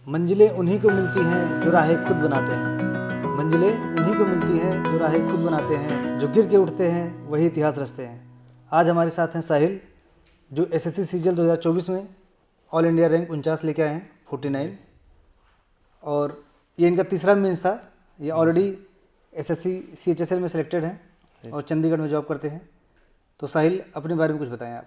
मंजिलें उन्हीं को मिलती हैं जो राहें खुद बनाते हैं। मंजिलें उन्हीं को मिलती हैं जो राहें खुद बनाते हैं। जो गिर के उठते हैं वही इतिहास रचते हैं। आज हमारे साथ हैं साहिल, जो एसएससी सीजीएल 2024 में ऑल इंडिया रैंक 49 लेके आए हैं, 49। और ये इनका तीसरा मेंस था। ये ऑलरेडी एसएससी सीएचएसएल में सिलेक्टेड हैं और चंडीगढ़ में जॉब करते हैं। तो साहिल, अपने बारे में कुछ बताएं आप।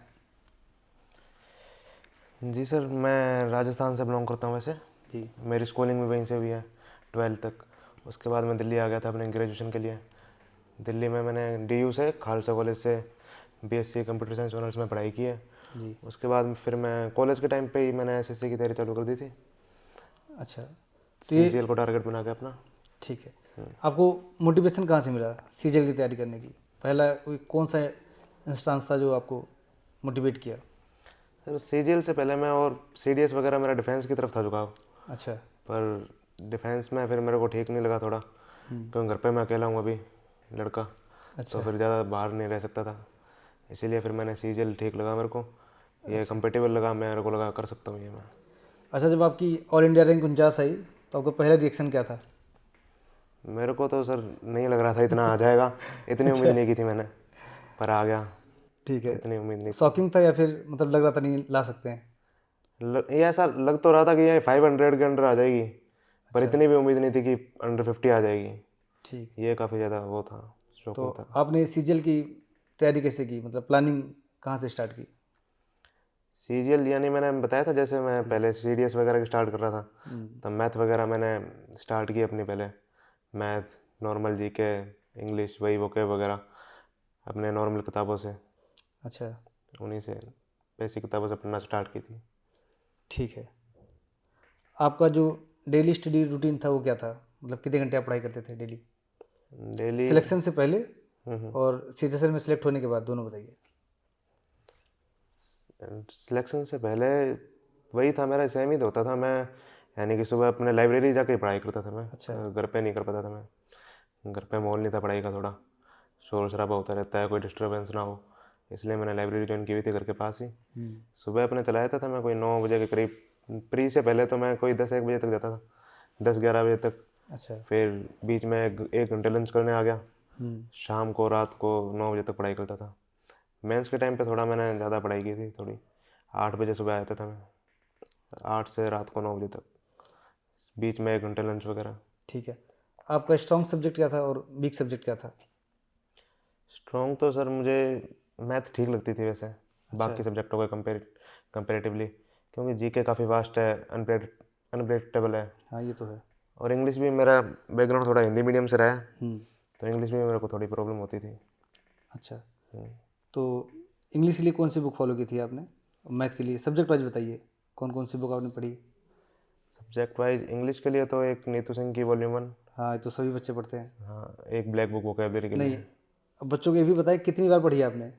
जी सर, मैं राजस्थान से बिलोंग करता हूँ वैसे। जी। मेरी स्कूलिंग भी वहीं से हुई है, 12th तक। उसके बाद मैं दिल्ली आ गया था अपने ग्रेजुएशन के लिए। दिल्ली में मैंने डीयू से, खालसा कॉलेज से बीएससी कंप्यूटर साइंस ऑनर्स में पढ़ाई की है। जी। उसके बाद फिर मैं कॉलेज के टाइम पे ही मैंने एसएससी की तैयारी चालू कर दी थी। अच्छा, तो ये सीजीएल को टारगेट बना के अपना। ठीक है। आपको मोटिवेशन कहाँ से मिला सीजीएल की तैयारी करने की? पहला कोई कौन सा इंस्टांस था जो आपको मोटिवेट किया? सर, सीजीएल से पहले मैं और सीडीएस वगैरह मेरा डिफेंस की तरफ था झुकाव। अच्छा। पर डिफेंस में फिर मेरे को ठीक नहीं लगा थोड़ा, क्योंकि घर पे मैं अकेला हूँ अभी, लड़का। अच्छा। तो फिर ज़्यादा बाहर नहीं रह सकता था, इसीलिए फिर मैंने सीजीएल ठीक लगा मेरे को। ये कंपेटेबल लगा, मेरे को लगा कर सकता हूँ ये मैं। अच्छा, जब आपकी ऑल इंडिया रैंक 49 आई तो आपका पहला रिएक्शन क्या था? मेरे को तो सर नहीं लग रहा था इतना आ जाएगा, इतनी उम्मीद नहीं की थी मैंने, पर आ गया। ठीक है। इतनी उम्मीद नहीं शॉकिंग था या फिर मतलब लग रहा था नहीं ला सकते हैं? ये ऐसा लग तो रहा था कि ये 500 के अंडर आ जाएगी, पर अच्छा। इतनी भी उम्मीद नहीं थी कि अंडर 50 आ जाएगी। ठीक। ये काफ़ी ज़्यादा वो था, तो शॉकिंग था। आपने सीजीएल की तैयारी कैसे की, मतलब प्लानिंग कहाँ से स्टार्ट की? सीजीएल यानी मैंने बताया था, जैसे मैं पहले सीडीएस वगैरह की स्टार्ट कर रहा था, तब मैथ वगैरह मैंने स्टार्ट की अपनी पहले। मैथ, नॉर्मल जीके, इंग्लिश, वही वोकेब वगैरह अपने नॉर्मल किताबों से, अच्छा। उन्हीं से बेसिक किताबों से पढ़ना स्टार्ट की थी। ठीक है। आपका जो डेली स्टडी रूटीन था वो क्या था? मतलब कितने घंटे आप पढ़ाई करते थे डेली, डेली सिलेक्शन से पहले और सीएचएसएल में सिलेक्ट होने के बाद, दोनों बताइए। सिलेक्शन से पहले वही था मेरा, सेम ही तो होता था मैं, यानी कि सुबह अपने लाइब्रेरी जाके ही पढ़ाई करता था मैं। अच्छा। घर पे नहीं कर पाता था मैं, घर पे माहौल नहीं था पढ़ाई का, थोड़ा शोर शराबा होता रहता है, कोई डिस्टर्बेंस ना हो, इसलिए मैंने लाइब्रेरी ज्वाइन की हुई थी घर के पास ही। सुबह अपने चला जाता था मैं कोई 9 बजे के करीब। प्री से पहले तो मैं कोई 10-1 बजे तक जाता था, 10-11 बजे तक। अच्छा। फिर बीच में एक घंटे लंच करने आ गया। शाम को रात को 9 बजे तक पढ़ाई करता था। मेंस के टाइम पे थोड़ा मैंने ज़्यादा पढ़ाई की थी थोड़ी। 8 बजे सुबह आता था मैं, 8 से रात को 9 बजे तक, बीच में 1 घंटे लंच वगैरह। ठीक है। आपका स्ट्रॉन्ग सब्जेक्ट क्या था और वीक सब्जेक्ट क्या था? स्ट्रॉन्ग तो सर मुझे मैथ ठीक लगती थी वैसे, अच्छा। बाकी सब्जेक्टों के कंपेरेटिवली, क्योंकि जीके काफ़ी वास्ट है, अनप्रेडिक्टेबल है। हाँ, ये तो है। और इंग्लिश भी, मेरा बैकग्राउंड थोड़ा हिंदी मीडियम से रहा है, तो इंग्लिश में मेरे को थोड़ी प्रॉब्लम होती थी। अच्छा, तो इंग्लिश के लिए कौन सी बुक फॉलो की थी आपने? मैथ के लिए सब्जेक्ट वाइज बताइए, कौन कौन सी बुक आपने पढ़ी? सब्जेक्ट वाइज इंग्लिश के लिए तो एक नीतू सिंह की वॉल्यूम 1। हाँ, ये तो सभी बच्चे पढ़ते हैं। हाँ, एक ब्लैक बुक वोकेबलरी के नहीं, लिए। अब बच्चों को ये भी बताइए कितनी बार पढ़ी है आपने?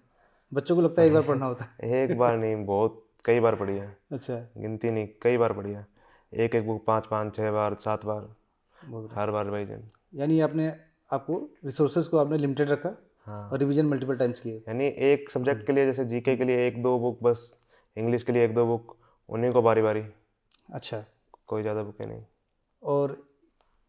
बच्चों को लगता है एक बार पढ़ना होता है। एक बार नहीं, बहुत कई बार पढ़ी है, अच्छा। गिनती नहीं, कई बार पढ़ी है। एक एक बुक 5-5, 6 बार, 7 बार, बहुत बढ़िया। हर बार रिवाइजन। यानी आपने आपको रिसोर्सेज को आपने लिमिटेड रखा और हाँ, रिवीजन मल्टीपल टाइम्स किए। यानी एक सब्जेक्ट के लिए, जैसे जीके के लिए 1-2 बुक बस, इंग्लिश के लिए 1-2 बुक, उन्हीं को बारी बारी, अच्छा। कोई ज़्यादा बुकें नहीं। और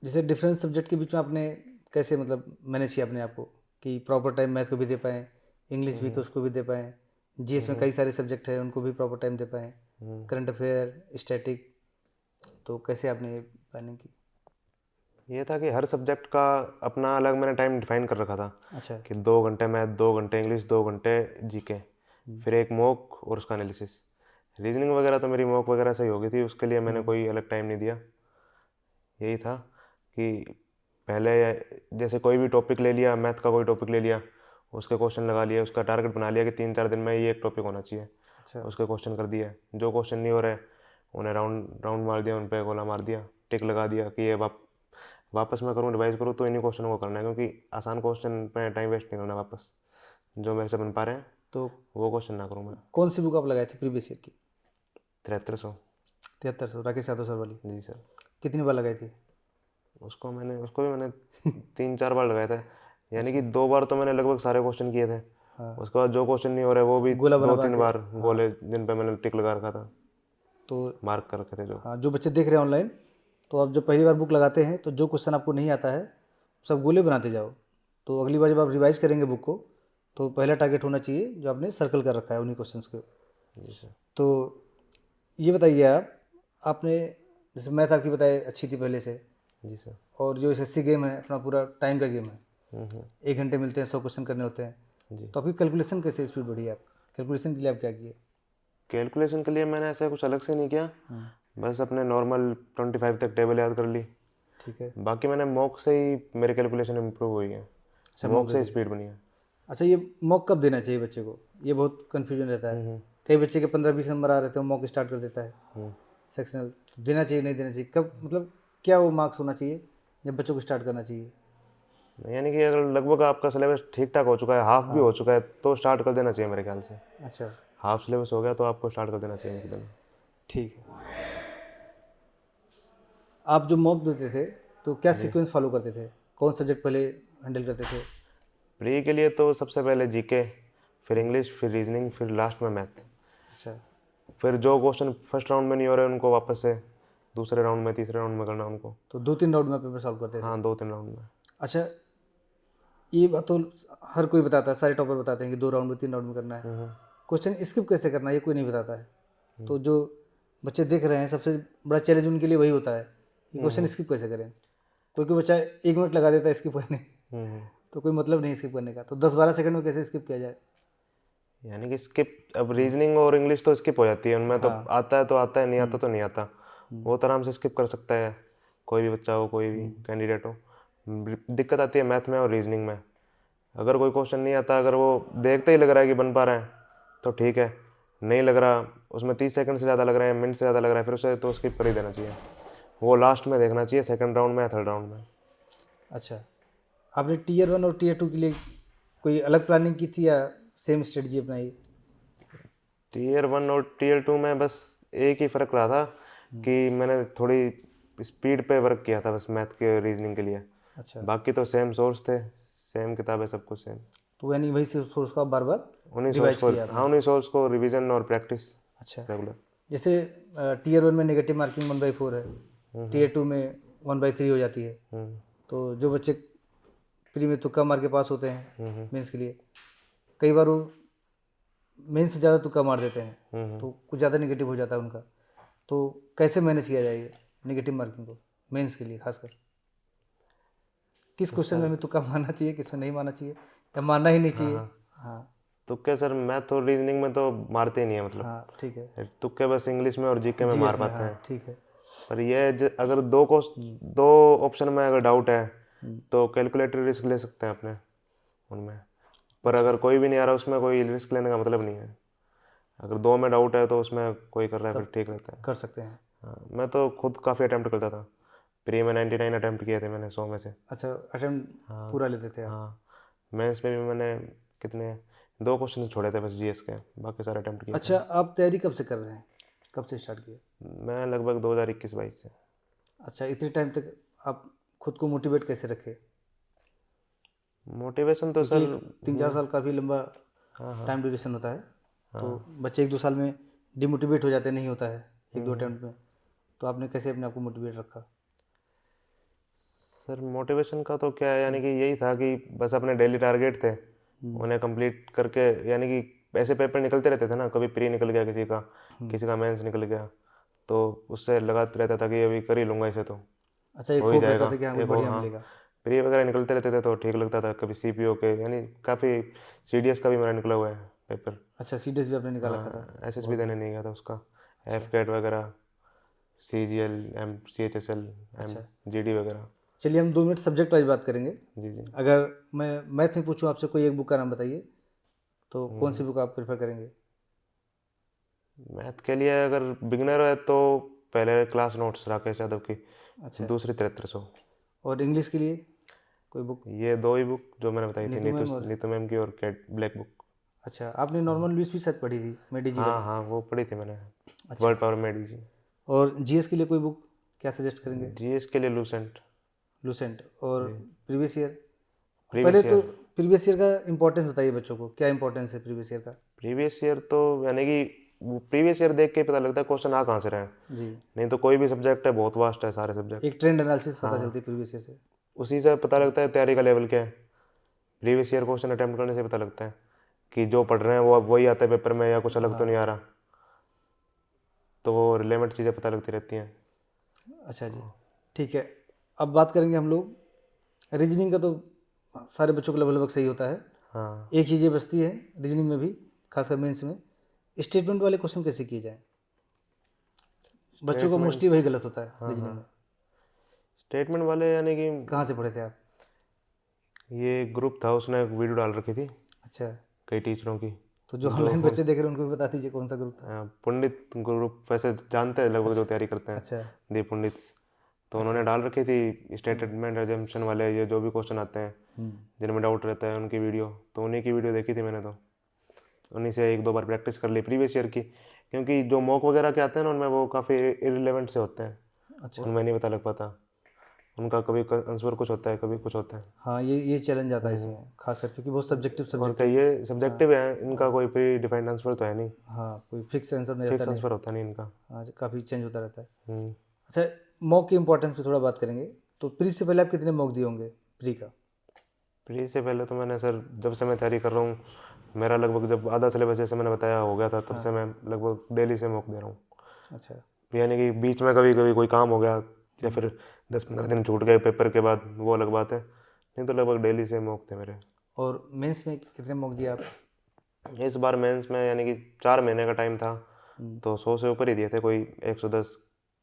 जैसे डिफरेंट सब्जेक्ट के बीच में आपने कैसे मतलब मैनेज किया अपने आप को कि प्रॉपर टाइम मैथ को भी दे पाएँ, इंग्लिश भी को उसको भी दे पाएँ, जीएस में कई सारे सब्जेक्ट हैं उनको भी प्रॉपर टाइम दे पाएँ, करंट अफेयर, स्टैटिक, तो कैसे आपने ये प्लानिंग की? ये था कि हर सब्जेक्ट का अपना अलग मैंने टाइम डिफाइन कर रखा था, अच्छा। कि 2 घंटे मैथ, 2 घंटे इंग्लिश, 2 घंटे जीके, फिर एक मॉक और उसका एनालिसिस। रीजनिंग वगैरह तो मेरी मॉक वगैरह से ही हो गई थी, उसके लिए मैंने कोई अलग टाइम नहीं दिया। यही था कि पहले जैसे कोई भी टॉपिक ले लिया, मैथ का कोई टॉपिक ले लिया, उसके क्वेश्चन लगा लिए, उसका टारगेट बना लिया कि 3-4 दिन में ये एक टॉपिक होना चाहिए, अच्छा। उसके क्वेश्चन कर दिए। जो क्वेश्चन नहीं हो रहे उन्हें राउंड राउंड मार दिया, उन पर गोला मार दिया, टिक लगा दिया कि ये वापस मैं करूँ, रिवाइज करूँ, तो इन्हीं क्वेश्चनों को करना है, क्योंकि आसान क्वेश्चन पे टाइम वेस्ट नहीं करना वापस, जो मेरे से बन पा रहे हैं तो वो क्वेश्चन ना करूँ मैं। कौन सी बुक आप लगाए थे प्रीवियस ईयर की? 7300। 7300 राकेश यादव सर वाली? जी सर। कितनी बार लगाई थी? उसको भी मैंने 3-4 बार लगाया था, यानी कि 2 बार तो मैंने लगभग सारे क्वेश्चन किए थे। उसके बाद जो क्वेश्चन नहीं हो रहे वो भी गोला बना बना 2-3 के। बार हाँ। गोले जिन पे मैंने टिक लगा रखा था। तो मार्क कर रखे थे जो। हाँ, जो बच्चे देख रहे हैं ऑनलाइन, तो आप जब पहली बार बुक लगाते हैं तो जो क्वेश्चन आपको नहीं आता है सब गोले बनाते जाओ। तो अगली बार जब आप रिवाइज करेंगे बुक को, तो पहला टारगेट होना चाहिए जो आपने सर्कल कर रखा है उन्हीं क्वेश्चंस के। जी सर। तो ये बताइए आप, आपने जैसे मैथ आपकी बताए अच्छी थी पहले से, जी सर। और जो एसएससी गेम है अपना पूरा टाइम का गेम है, हम्म। 1 घंटे मिलते हैं, 100 क्वेश्चन करने होते हैं, जी। तो आपकी कैलकुलेशन कैसे स्पीड बढ़ी है? आप कैलकुलेशन के लिए आप क्या किए? कैलकुलेशन के लिए मैंने ऐसा कुछ अलग से नहीं किया, बस अपने नॉर्मल 25 तक टेबल याद कर ली। ठीक है। बाकी मैंने मॉक से ही मेरी कैलकुलेशन इम्प्रूव हुई है। अच्छा, मॉक से स्पीड बनी है। अच्छा, ये मॉक कब देना चाहिए बच्चे को? ये बहुत कन्फ्यूजन रहता है। कई बच्चे के 15-20 नंबर आ रहे थे, वो मॉक स्टार्ट कर देता है सेक्शनल। देना चाहिए नहीं देना चाहिए, कब, मतलब क्या वो मार्क्स होना चाहिए जब बच्चों को स्टार्ट करना चाहिए? यानी कि अगर लगभग आपका सिलेबस ठीक ठाक हो चुका है, हाफ भी हो चुका है, तो स्टार्ट कर देना चाहिए मेरे ख्याल से। अच्छा, हाफ सिलेबस हो गया तो आपको स्टार्ट कर देना चाहिए एकदम। ठीक है। आप जो मॉक देते थे तो क्या सीक्वेंस फॉलो करते थे? कौन सब्जेक्ट पहले हैंडल करते थे? प्री के लिए तो सबसे पहले जीके, फिर इंग्लिश, फिर रीजनिंग, फिर लास्ट में मैथ। अच्छा, फिर जो क्वेश्चन फर्स्ट राउंड में नहीं हो रहे उनको वापस से दूसरे राउंड में, तीसरे राउंड में करना उनको। तो 2-3 राउंड में पेपर सॉल्व करते थे? हाँ, 2-3 राउंड में। अच्छा, ये बात तो हर कोई बताता है, सारे टॉपर बताते हैं कि 2 राउंड में 3 राउंड में करना है। क्वेश्चन स्किप कैसे करना है ये कोई नहीं बताता है। तो जो बच्चे देख रहे हैं सबसे बड़ा चैलेंज उनके लिए वही होता है कि क्वेश्चन स्किप कैसे करें। कोई कोई बच्चा 1 मिनट लगा देता है स्किप करने, तो कोई मतलब नहीं स्किप करने का। तो 10-12 सेकंड में कैसे स्किप किया जाए? यानी कि स्किप, अब रीजनिंग और इंग्लिश तो स्किप हो जाती है, उनमें तो आता है तो आता है, नहीं आता तो नहीं आता। वो तो आराम से स्किप कर सकता है, कोई भी बच्चा हो, कोई भी कैंडिडेट हो। दिक्कत आती है मैथ में और रीजनिंग में। अगर कोई क्वेश्चन नहीं आता, अगर वो देखते ही लग रहा है कि बन पा रहा है तो ठीक है, नहीं लग रहा, उसमें 30 सेकंड से ज़्यादा लग रहा है, मिनट से ज़्यादा लग रहा है, फिर उसे तो स्किप कर ही देना चाहिए। वो लास्ट में देखना चाहिए, सेकंड राउंड में या थर्ड राउंड में। अच्छा, आपने टीयर 1 और टीयर 2 के लिए कोई अलग प्लानिंग की थी या सेम स्ट्रेटजी अपनाई? टीयर 1 और टीयर 2 में बस एक ही फ़र्क रहा था कि मैंने थोड़ी स्पीड पे वर्क किया था बस मैथ के, रीजनिंग के लिए। अच्छा, बाकी तो सेम सोर्स थे, सेम किताबें, सब कुछ सेम। तो यानी वही सोर्स को आप बार बार उन्हीं सोर्स रिवाइज को, किया हाँ, आपने? उन्हीं सोर्स को रिवीजन और प्रैक्टिस अच्छा, रेगुलर। जैसे टीयर 1 में नेगेटिव मार्किंग 1/4 है, टीयर 2 में 1/3 हो जाती है। तो जो बच्चे प्री में तुक्का मार के पास होते हैं मेंस के लिए, कई बार वो मेंस से ज़्यादा तुक्का मार देते हैं, तो कुछ ज़्यादा नेगेटिव हो जाता है उनका। तो कैसे मैनेज किया जाए नेगेटिव मार्किंग को मेंस के लिए खासकर? किस क्वेश्चन में हमें तुक्का मारना चाहिए, किस में नहीं मारना चाहिए, या मारना ही नहीं चाहिए? हाँ, तुक्के सर मैथ और रीजनिंग में तो मारते ही नहीं है, मतलब हाँ, ठीक है। तुक्के बस इंग्लिश में और जीके में मार जीएस में, पाते हाँ, हैं। ठीक है। पर ये अगर दो ऑप्शन में अगर डाउट है तो कैलकुलेटर रिस्क ले सकते हैं अपने उनमें। पर अगर कोई भी नहीं आ रहा उसमें कोई रिस्क लेने का मतलब नहीं है। अगर दो में डाउट है तो उसमें कोई कर रहा है फिर ठीक रहता है। कर सकते हैं। हाँ, मैं तो खुद काफ़ी अटैम्प्ट करता था। प्री में 99 अटैम्प्ट किए थे मैंने 100 में से। अच्छा, अटेम्प्ट पूरा लेते थे आप? हाँ, मेंस में भी मैंने कितने, 2 क्वेश्चन छोड़े थे बस जीएस के, बाकी सारे अटैम्प्ट किए थे। अच्छा, आप तैयारी कब से कर रहे हैं, कब से स्टार्ट किए? मैं लगभग 2021-22 से। अच्छा, इतने टाइम तक आप खुद को मोटिवेट कैसे रखे? मोटिवेशन तो क्योंकि सर 3-4 साल काफ़ी लंबा टाइम ड्यूरेशन होता है, तो बच्चे 1-2 साल में डिमोटिवेट हो जाते, नहीं होता है 1-2 अटैम्प्ट में। तो आपने कैसे अपने आप को मोटिवेट रखा? सर मोटिवेशन का तो क्या है, यानी कि यही था कि बस अपने डेली टारगेट थे उन्हें कंप्लीट करके, यानी कि ऐसे पेपर निकलते रहते थे ना, कभी प्री निकल गया किसी का मेंस निकल गया, तो उससे लगाते रहता था कि अभी कर ही लूँगा इसे, तो अच्छा, एक हो ही होप रहता जाएगा। था कि हाँ कुछ एक बढ़िया हाँ, मिलेगा। प्री वगैरह निकलते रहते थे तो ठीक लगता था। कभी सीपीओ के, यानी काफ़ी सीडीएस का भी मेरा निकला हुआ है पेपर। अच्छा, सीडीएस भी आपने निकाल रखा था? हाँ, एसएसबी देने नहीं गया था उसका, एफकेट वगैरह, सीजीएल, एम सीएचएसएल, एम अच्छा, जीडी वगैरह। चलिए हम 2 मिनट सब्जेक्ट वाइज बात करेंगे। जी जी। अगर मैं मैथ में पूछूं आपसे कोई एक बुक का नाम बताइए, तो कौन सी बुक आप प्रेफर करेंगे? मैथ के लिए अगर बिगिनर है तो पहले क्लास नोट्स राकेश यादव की, अच्छा, दूसरी 7300। और इंग्लिश के लिए कोई बुक? ये दो ही बुक जो मैंने बताई थी, नीतू मैम और? नीतू मैम की और कैट ब्लैक बुक। अच्छा, आपने नॉर्मल इंग्लिश भी शायद पढ़ी थी, मेडी जी हाँ वाली? हाँ, वो पढ़ी थी मैंने, अच्छा, वर्ड पावर मेडी जी। और जीएस के लिए कोई बुक क्या सजेस्ट करेंगे? जीएस के लिए लूसेंट। लूसेंट। और प्रीवियस ईयर? पहले प्रीवियस तो ईयर, प्रीवियस ईयर का इंपॉर्टेंस बताइए बच्चों को, क्या इंपॉर्टेंस है प्रीवियस ईयर का? प्रीवियस ईयर तो यानी कि प्रीवियस ईयर देख के पता लगता है क्वेश्चन आ कहाँ से रहे हैं। जी, नहीं तो कोई भी सब्जेक्ट है बहुत वास्ट है, सारे सब्जेक्ट एक ट्रेंड एनालिसिस पता चलती है प्रीवियस ईयर से। उसी से पता लगता है तैयारी का लेवल क्या है। प्रीवियस ईयर क्वेश्चन अटेम्प्ट करने से पता लगता है कि जो पढ़ रहे हैं वो अब वही आता है पेपर में या कुछ अलग तो नहीं आ रहा। तो वो रिलेवेंट चीज़ें पता लगती रहती हैं। अच्छा जी, ठीक है। अब बात करेंगे हम लोग रीजनिंग का। तो सारे बच्चों को लगभग सही होता है। हाँ, एक चीज़ ये बचती है रीजनिंग में भी, खासकर मेंस में, स्टेटमेंट वाले क्वेश्चन कैसे किए जाएं। बच्चों को मोस्टली वही गलत होता है रीजनिंग में। स्टेटमेंट वाले यानी कि कहाँ से पढ़े थे आप? ये ग्रुप था, उसने एक वीडियो डाल रखी थी अच्छा, कई टीचरों की। तो जो ऑनलाइन बच्चे देख रहे हैं उनको भी बता दीजिए कौन सा ग्रुप था। पंडित ग्रुप वैसे जानते हैं लगभग जो तैयारी करते हैं, अच्छा, दीप पंडित। तो उन्होंने डाल रखी थी स्टेटमेंट एजम्पशन वाले, ये जो भी क्वेश्चन आते हैं जिनमें डाउट रहता है उनकी वीडियो। तो उन्हीं की वीडियो देखी थी मैंने, तो उन्हीं से एक दो बार प्रैक्टिस कर ली प्रीवियस ईयर की। क्योंकि जो मॉक वगैरह के आते हैं ना उनमें वो काफ़ी इररिलेवेंट से होते हैं। अच्छा। उनमें नहीं पता लग पाता, उनका कभी आंसर कुछ होता है कभी कुछ होता है। हाँ, ये चैलेंज आता है इसमें, खासकर क्योंकि बहुत सब्जेक्टिव और सब्जेक्ट क्या, ये सब्जेक्टिव है, इनका कोई प्री डिफाइंड आंसर तो है नहीं, हाँ, कोई फिक्स आंसर नहीं फिक्स रहता नहीं। आंसर होता नहीं इनका। हाँ, काफ़ी चेंज होता रहता है। हम्म। अच्छा, मॉक की इंपॉर्टेंस पे थोड़ा बात करेंगे। तो प्री से पहले आप कितने मॉक दिए होंगे प्री का? प्री से पहले तो मैंने सर, जब से मैं तैयारी कर रहा हूँ, मेरा लगभग जब आधा सिलेबस जैसे मैंने बताया हो गया था, तब से मैं लगभग डेली से मॉक दे रहा हूँ। अच्छा, यानी कि बीच में कभी कभी कोई काम हो गया या फिर 10-15 दिन छूट गए पेपर के बाद, वो अलग बात है, नहीं तो लगभग डेली से मॉक थे मेरे। और मेंस में कितने मॉक दिए आप? इस बार मेंस में यानी कि 4 महीने का टाइम था, तो 100 से ऊपर ही दिए थे, कोई 110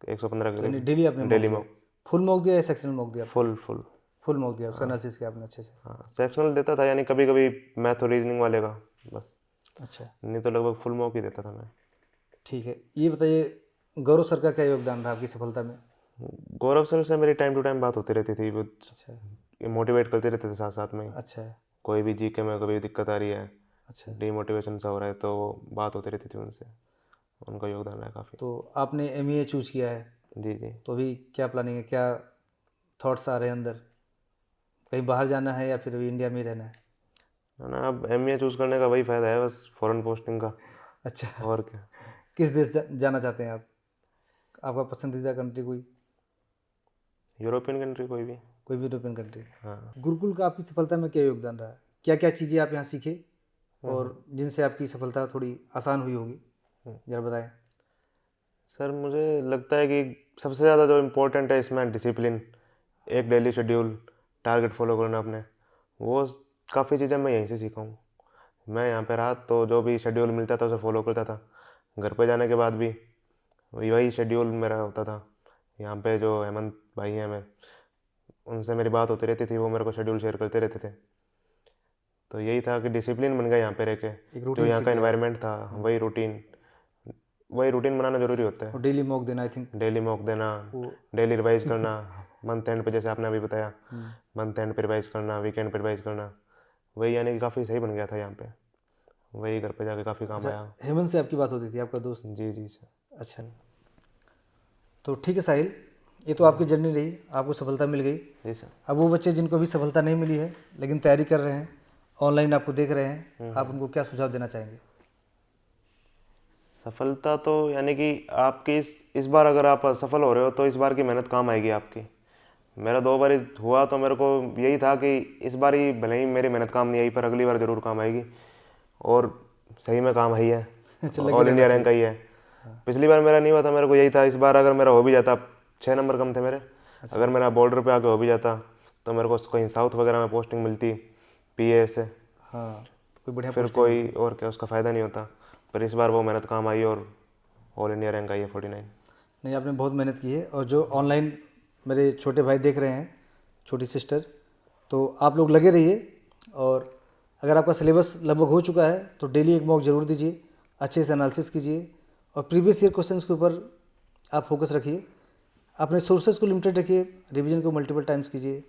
115 यानी करीब डेली आपने डेली मॉक मॉक। दिया? फुल मॉक दिया या सेक्शनल मॉक दिया? फुल फुल फुल मॉक दिया, उसका एनालिसिस किया आपने अच्छे से? हाँ, सेक्शनल देता था, यानी कभी कभी मैथ और रीजनिंग वाले का बस, अच्छा, नहीं तो लगभग फुल मॉक ही देता था मैं। ठीक है। ये बताइए, गौरव सर का क्या योगदान रहा आपकी सफलता में? गौरव सर से मेरी टाइम टू टाइम बात होती रहती थी, वो अच्छा, मोटिवेट करते रहते थे साथ साथ में ही। अच्छा, कोई भी जीके में कभी दिक्कत आ रही है, अच्छा। डीमोटिवेशन सा हो रहा है, तो बात होती रहती थी उनसे। उनका योगदान रहा काफ़ी। तो आपने एमईए चूज किया है, जी जी। तो अभी क्या प्लानिंग है, क्या थॉट्स आ रहे हैं अंदर? कहीं बाहर जाना है या फिर अभी इंडिया में ही रहना है? है ना, अब एमए चूज़ करने का वही फ़ायदा है बस, फॉरेन पोस्टिंग का, अच्छा, और क्या। किस देश जाना चाहते हैं आप? आपका पसंदीदा कंट्री कोई? यूरोपियन कंट्री कोई भी। कोई भी यूरोपियन कंट्री? हाँ। गुरुकुल का आपकी सफलता में क्या योगदान रहा? क्या क्या चीज़ें आप यहाँ सीखे और जिनसे आपकी सफलता थोड़ी आसान हुई होगी, जरा बताएं। सर मुझे लगता है कि सबसे ज़्यादा जो इम्पोर्टेंट है इसमें डिसिप्लिन, एक डेली शेड्यूल, टारगेट फॉलो करना अपने, वो काफ़ी चीज़ें मैं यहीं से सीखा हूँ। मैं यहाँ पे रहा तो जो भी शेड्यूल मिलता था उसे फॉलो करता था, घर पे जाने के बाद भी वही शेड्यूल मेरा होता था। यहाँ पे जो हेमंत भाई हैं, मैं उनसे मेरी बात होती रहती थी, वो मेरे को शेड्यूल शेयर करते रहते थे। तो यही था कि डिसिप्लिन बन गया यहाँ पे रह के, एक जो रूटीन यहाँ सीख का गए। एनवायरनमेंट था, वही रूटीन बनाना ज़रूरी होता है। और डेली मॉक देना, आई थिंक डेली मॉक देना, वो डेली रिवाइज करना, मंथ एंड पे जैसे आपने अभी बताया, मंथ एंड पे रिवाइज करना, वीकेंड पे रिवाइज करना, वही यानी कि काफ़ी सही बन गया था यहाँ पे, वही घर पे जाके काफ़ी काम आया। हेमंत से आपकी बात होती थी, आपका दोस्त? जी जी सर। अच्छा, तो ठीक है साहिल, ये तो आपकी जर्नी रही, आपको सफलता मिल गई। जी सर। अब वो बच्चे जिनको भी सफलता नहीं मिली है लेकिन तैयारी कर रहे हैं, ऑनलाइन आपको देख रहे हैं, आप उनको क्या सुझाव देना चाहेंगे? सफलता तो यानी कि आपकी इस बार अगर आप सफल हो रहे हो तो इस बार की मेहनत काम आएगी आपकी। मेरा 2 बार हुआ तो मेरे को यही था कि इस बार ही भले ही मेरी मेहनत काम नहीं आई, पर अगली बार ज़रूर काम आएगी, और सही में काम आई है, ऑल इंडिया रैंक आई है। पिछली बार मेरा नहीं हुआ था, मेरे को यही था इस बार अगर मेरा हो भी जाता, 6 नंबर कम थे मेरे, अगर मेरा बॉर्डर पे आके हो भी जाता तो मेरे को कहीं साउथ वगैरह में पोस्टिंग मिलती पीए से, हाँ, तो कोई बढ़िया फिर कोई और क्या उसका फ़ायदा नहीं होता। पर इस बार वो मेहनत काम आई और ऑल इंडिया रैंक आई है 49। नहीं, आपने बहुत मेहनत की है। और जो ऑनलाइन मेरे छोटे भाई देख रहे हैं, छोटी सिस्टर, तो आप लोग लगे रहिए, और अगर आपका सिलेबस लगभग हो चुका है तो डेली एक मॉक ज़रूर दीजिए, अच्छे से एनालिसिस कीजिए, और प्रीवियस ईयर क्वेश्चंस के ऊपर आप फोकस रखिए। अपने सोर्सेज को लिमिटेड रखिए, रिवीजन को मल्टीपल टाइम्स कीजिए,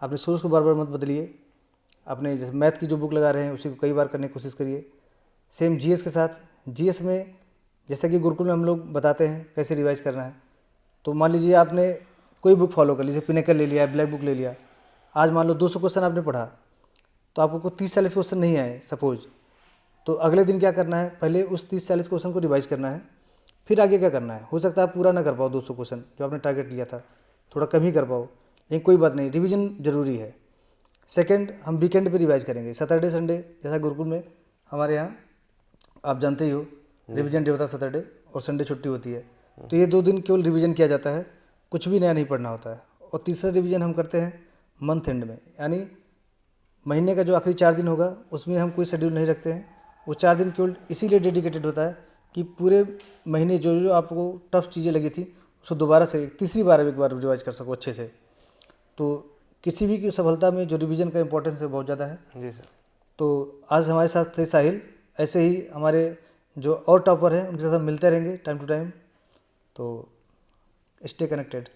अपने सोर्स को बार बार मत बदलिए। अपने जैसे मैथ की जो बुक लगा रहे हैं उसी को कई बार करने की कोशिश करिए। सेम जीएस के साथ, जीएस में जैसा कि गुरुकुल में हम लोग बताते हैं कैसे रिवाइज करना है, तो मान लीजिए आपने कोई बुक फॉलो कर ली, जैसे पिनेकल ले लिया, ब्लैक बुक ले लिया, आज मान लो 200 क्वेश्चन आपने पढ़ा, तो आपको 30-40 क्वेश्चन नहीं आए सपोज, तो अगले दिन क्या करना है, पहले उस 30-40 क्वेश्चन को रिवाइज करना है, फिर आगे क्या करना है। हो सकता है आप पूरा ना कर पाओ 200 क्वेश्चन जो आपने टारगेट लिया था, थोड़ा कम ही कर पाओ, लेकिन कोई बात नहीं, रिवीजन जरूरी है। सेकंड, हम वीकेंड पे रिवाइज करेंगे, सैटरडे संडे, जैसा गुरुकुल में हमारे यहाँ आप जानते ही हो रिवीजन डे होता है सैटरडे, और संडे छुट्टी होती है। तो ये 2 दिन केवल रिवीजन किया जाता है, कुछ भी नया नहीं पढ़ना होता है। और तीसरा रिवीजन हम करते हैं मंथ एंड में, यानी महीने का जो आखिरी 4 दिन होगा उसमें हम कोई शेड्यूल नहीं रखते हैं। वो 4 दिन केवल इसीलिए डेडिकेटेड होता है कि पूरे महीने जो जो आपको टफ चीज़ें लगी थी उसको दोबारा से तीसरी बार एक बार रिवाइज कर सको अच्छे से। तो किसी भी की सफलता में जो रिवीजन का इंपॉर्टेंस है बहुत ज़्यादा है। जी सर। तो आज हमारे साथ थे साहिल, ऐसे ही हमारे जो और टॉपर हैं उनके साथ हम मिलते रहेंगे टाइम टू टाइम। तो स्टे कनेक्टेड।